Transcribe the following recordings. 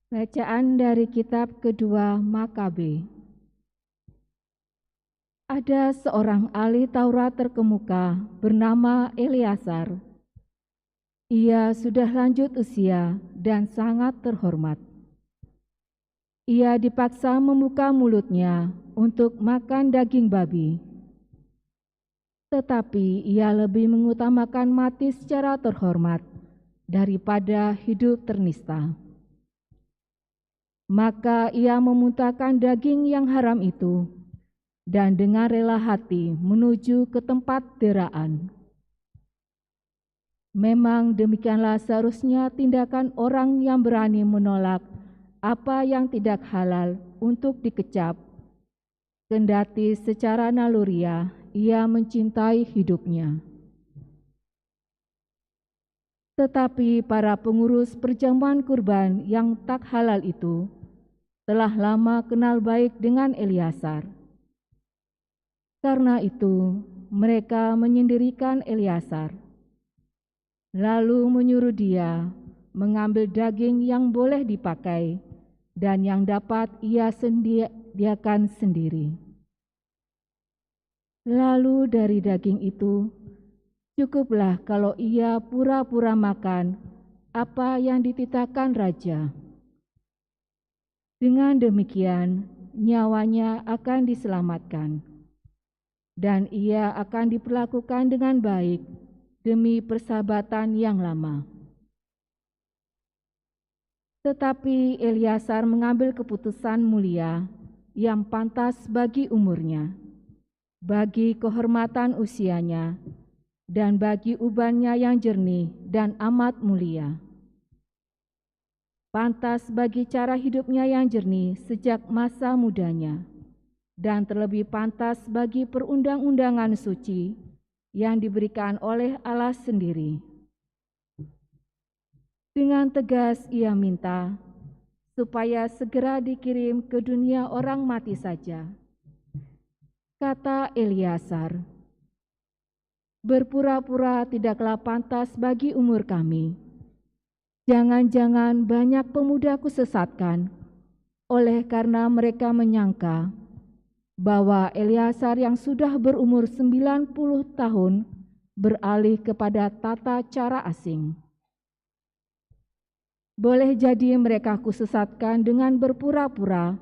Bacaan dari kitab kedua Makabe. Ada seorang ahli Taurat terkemuka bernama Eleazar. Ia sudah lanjut usia dan sangat terhormat. Ia dipaksa membuka mulutnya untuk makan daging babi. Tetapi ia lebih mengutamakan mati secara terhormat daripada hidup ternista. Maka ia memuntahkan daging yang haram itu dan dengan rela hati menuju ke tempat deraan. Memang demikianlah seharusnya tindakan orang yang berani menolak apa yang tidak halal untuk dikecap, kendati secara naluriah ia mencintai hidupnya. Tetapi para pengurus perjamuan kurban yang tak halal itu telah lama kenal baik dengan Eleazar. Karena itu, mereka menyendirikan Eleazar, lalu menyuruh dia mengambil daging yang boleh dipakai dan yang dapat ia sediakan sendiri. Lalu dari daging itu, cukuplah kalau ia pura-pura makan apa yang dititahkan raja. Dengan demikian, nyawanya akan diselamatkan, dan ia akan diperlakukan dengan baik demi persahabatan yang lama. Tetapi Eleazar mengambil keputusan mulia yang pantas bagi umurnya, bagi kehormatan usianya, dan bagi ubannya yang jernih dan amat mulia. Pantas bagi cara hidupnya yang jernih sejak masa mudanya, dan terlebih pantas bagi perundang-undangan suci yang diberikan oleh Allah sendiri. Dengan tegas ia minta supaya segera dikirim ke dunia orang mati saja. Kata Eleazar, berpura-pura tidaklah pantas bagi umur kami. Jangan-jangan banyak pemuda kusesatkan oleh karena mereka menyangka bahwa Eleazar yang sudah berumur 90 tahun beralih kepada tata cara asing. Boleh jadi mereka kusesatkan dengan berpura-pura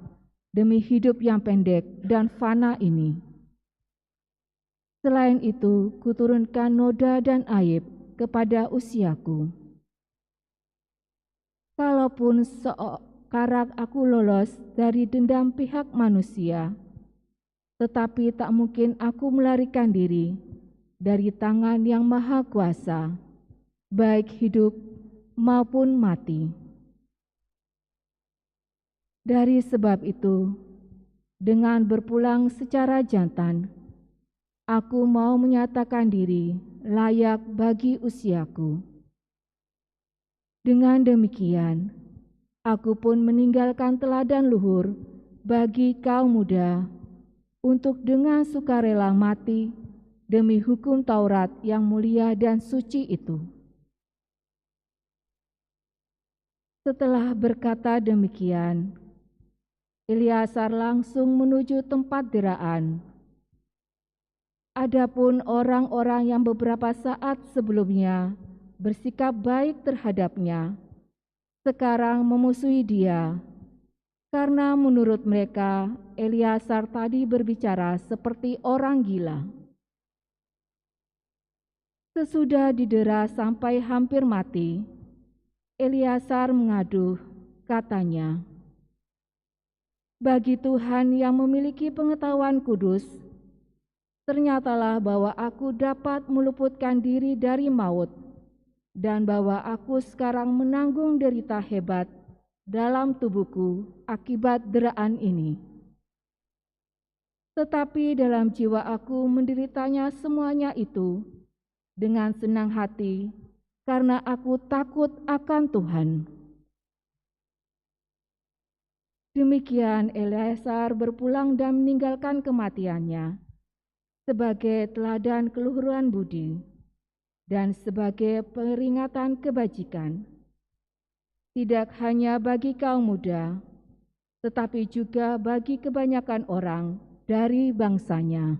demi hidup yang pendek dan fana ini. Selain itu, kuturunkan noda dan aib kepada usiaku. Kalaupun sekarang aku lolos dari dendam pihak manusia, tetapi tak mungkin aku melarikan diri dari tangan yang maha kuasa, baik hidup maupun mati. Dari sebab itu, dengan berpulang secara jantan, aku mau menyatakan diri layak bagi usiaku. Dengan demikian, aku pun meninggalkan teladan luhur bagi kaum muda untuk dengan sukarela mati demi hukum Taurat yang mulia dan suci itu. Setelah berkata demikian, Eleazar langsung menuju tempat deraan. Adapun orang-orang yang beberapa saat sebelumnya bersikap baik terhadapnya, sekarang memusuhi dia, karena menurut mereka Eleazar tadi berbicara seperti orang gila. Sesudah didera sampai hampir mati, Eleazar mengaduh, katanya, bagi Tuhan yang memiliki pengetahuan kudus, ternyatalah bahwa aku dapat meluputkan diri dari maut, dan bahwa aku sekarang menanggung derita hebat dalam tubuhku akibat deraan ini. Tetapi dalam jiwa aku menderitanya semuanya itu dengan senang hati, karena aku takut akan Tuhan. Demikian Eleazar berpulang dan meninggalkan kematiannya sebagai teladan keluhuran budi dan sebagai peringatan kebajikan. tidak hanya bagi kaum muda, tetapi juga bagi kebanyakan orang dari bangsanya.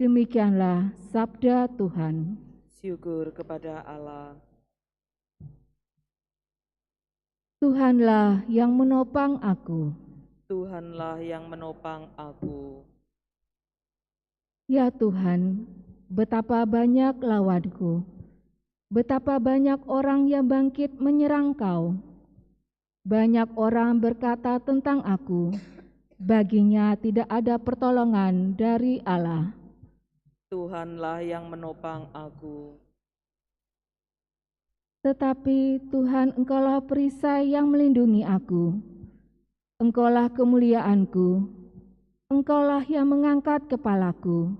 Demikianlah sabda Tuhan. Syukur kepada Allah. Tuhanlah yang menopang aku. Tuhanlah yang menopang aku. Ya Tuhan, betapa banyak lawanku, betapa banyak orang yang bangkit menyerang Kau. Banyak orang berkata tentang aku, baginya tidak ada pertolongan dari Allah. Tuhanlah yang menopang aku. Tetapi Tuhan, Engkaulah perisai yang melindungi aku. Engkaulah kemuliaanku, Engkaulah yang mengangkat kepalaku.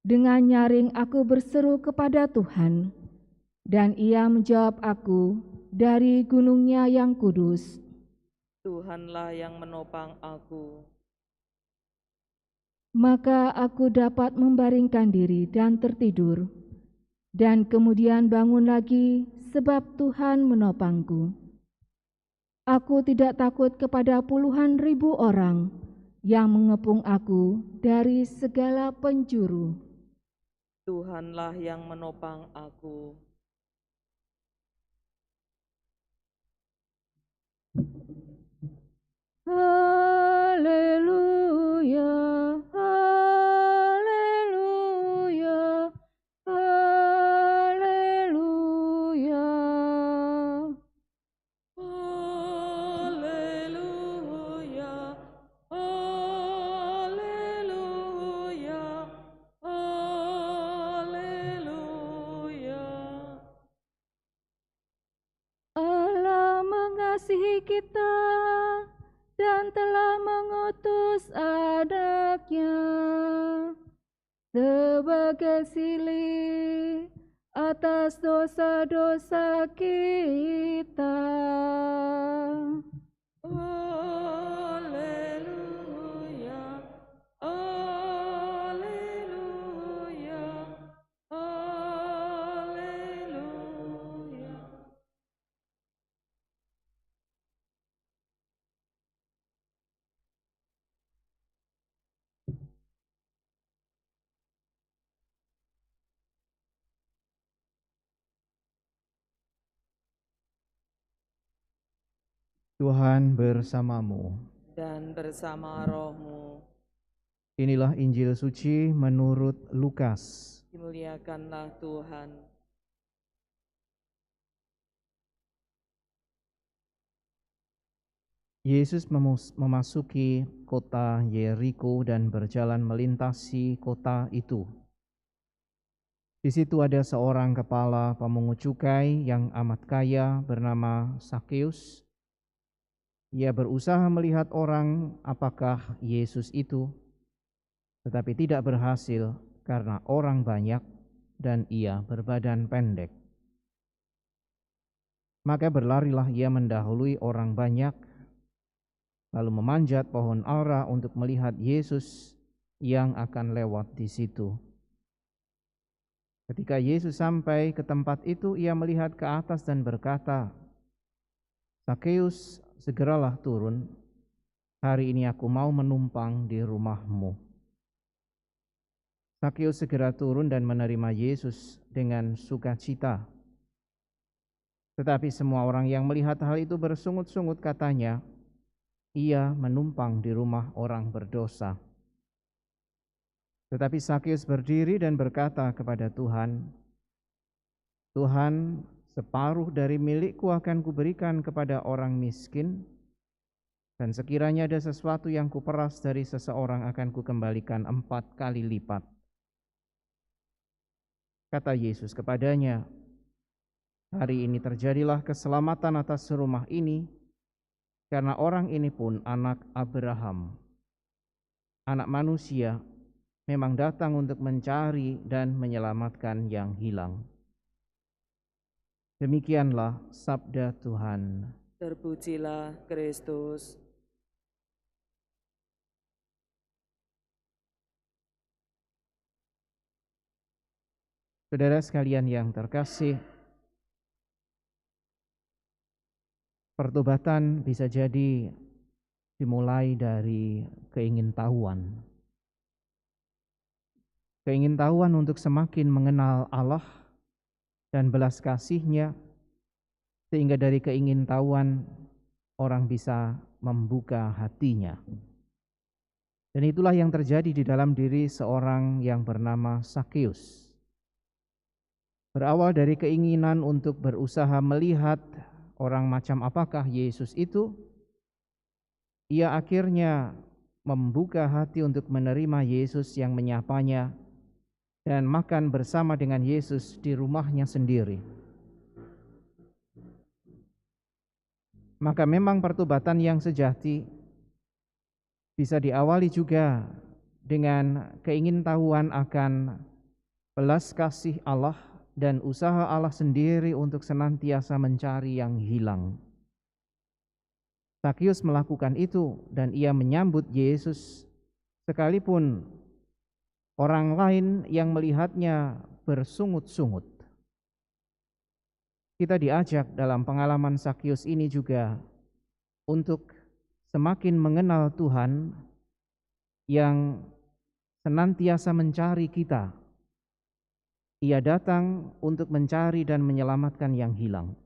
Dengan nyaring aku berseru kepada Tuhan, dan Ia menjawab aku dari gunung-Nya yang kudus. Tuhanlah yang menopang aku. Maka aku dapat membaringkan diri dan tertidur, dan kemudian bangun lagi sebab Tuhan menopangku. Aku tidak takut kepada puluhan ribu orang yang mengepung aku dari segala penjuru. Tuhanlah yang menopang aku. Haleluya, haleluya, haleluya. Haleluya, haleluya, haleluya. Allah mengasihi kita dan telah mengutus anaknya sebagai silih atas dosa-dosa kita. Haleluya, haleluya, haleluya. Tuhan bersamamu. Dan bersama rohmu. Inilah Injil suci menurut Lukas. Dimuliakanlah Tuhan. Yesus memasuki kota Yeriko dan berjalan melintasi kota itu. Di situ ada seorang kepala pemungut cukai yang amat kaya bernama Sakeus. Ia berusaha melihat orang apakah Yesus itu, tetapi tidak berhasil karena orang banyak dan ia berbadan pendek. Maka berlarilah ia mendahului orang banyak, lalu memanjat pohon ara untuk melihat Yesus yang akan lewat di situ. Ketika Yesus sampai ke tempat itu, ia melihat ke atas dan berkata, "Sakeus, segeralah turun. Hari ini aku mau menumpang di rumahmu." Sakeus segera turun dan menerima Yesus dengan sukacita. Tetapi semua orang yang melihat hal itu bersungut-sungut, katanya, "Ia menumpang di rumah orang berdosa." Tetapi Sakeus berdiri dan berkata kepada Tuhan, "Tuhan, separuh dari milikku akan kuberikan kepada orang miskin, dan sekiranya ada sesuatu yang kuperas dari seseorang akan kukembalikan 4 kali lipat." Kata Yesus kepadanya, "Hari ini terjadilah keselamatan atas rumah ini, karena orang ini pun anak Abraham. Anak manusia memang datang untuk mencari dan menyelamatkan yang hilang." Demikianlah sabda Tuhan. Terpujilah Kristus. Saudara sekalian yang terkasih, pertobatan bisa jadi dimulai dari keingintahuan. Keingintahuan untuk semakin mengenal Allah dan belas kasih-Nya, sehingga dari keingintahuan orang bisa membuka hatinya. Dan itulah yang terjadi di dalam diri seorang yang bernama Sakeus. Berawal dari keinginan untuk berusaha melihat orang macam apakah Yesus itu, ia akhirnya membuka hati untuk menerima Yesus yang menyapanya dan makan bersama dengan Yesus di rumahnya sendiri. Maka memang pertobatan yang sejati bisa diawali juga dengan keingintahuan akan belas kasih Allah dan usaha Allah sendiri untuk senantiasa mencari yang hilang. Sakeus melakukan itu dan ia menyambut Yesus sekalipun orang lain yang melihatnya bersungut-sungut. Kita diajak dalam pengalaman Sakeus ini juga untuk semakin mengenal Tuhan yang senantiasa mencari kita. Ia datang untuk mencari dan menyelamatkan yang hilang.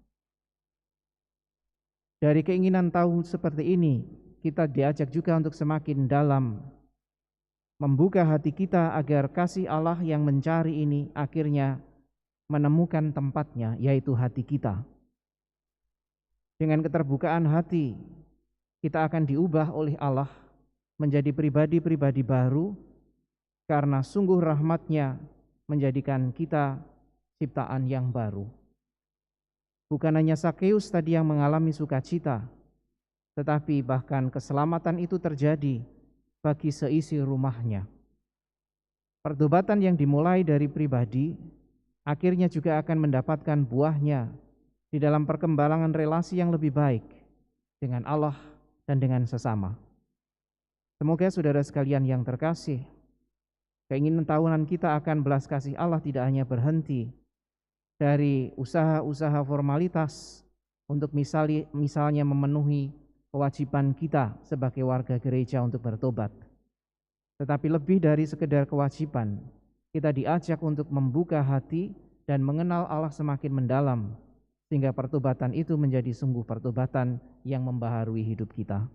Dari keinginan tahu seperti ini, kita diajak juga untuk semakin dalam membuka hati kita agar kasih Allah yang mencari ini akhirnya menemukan tempatnya, yaitu hati kita. Dengan keterbukaan hati, kita akan diubah oleh Allah menjadi pribadi-pribadi baru, karena sungguh rahmat-Nya menjadikan kita ciptaan yang baru. Bukan hanya Sakeus tadi yang mengalami sukacita, tetapi bahkan keselamatan itu terjadi bagi seisi rumahnya. Pertobatan yang dimulai dari pribadi akhirnya juga akan mendapatkan buahnya di dalam perkembangan relasi yang lebih baik dengan Allah dan dengan sesama. Semoga saudara sekalian yang terkasih, keinginan tahunan kita akan belas kasih Allah tidak hanya berhenti dari usaha-usaha formalitas untuk misalnya memenuhi kewajiban kita sebagai warga gereja untuk bertobat. Tetapi lebih dari sekedar kewajiban, kita diajak untuk membuka hati dan mengenal Allah semakin mendalam, sehingga pertobatan itu menjadi sungguh pertobatan yang membaharui hidup kita.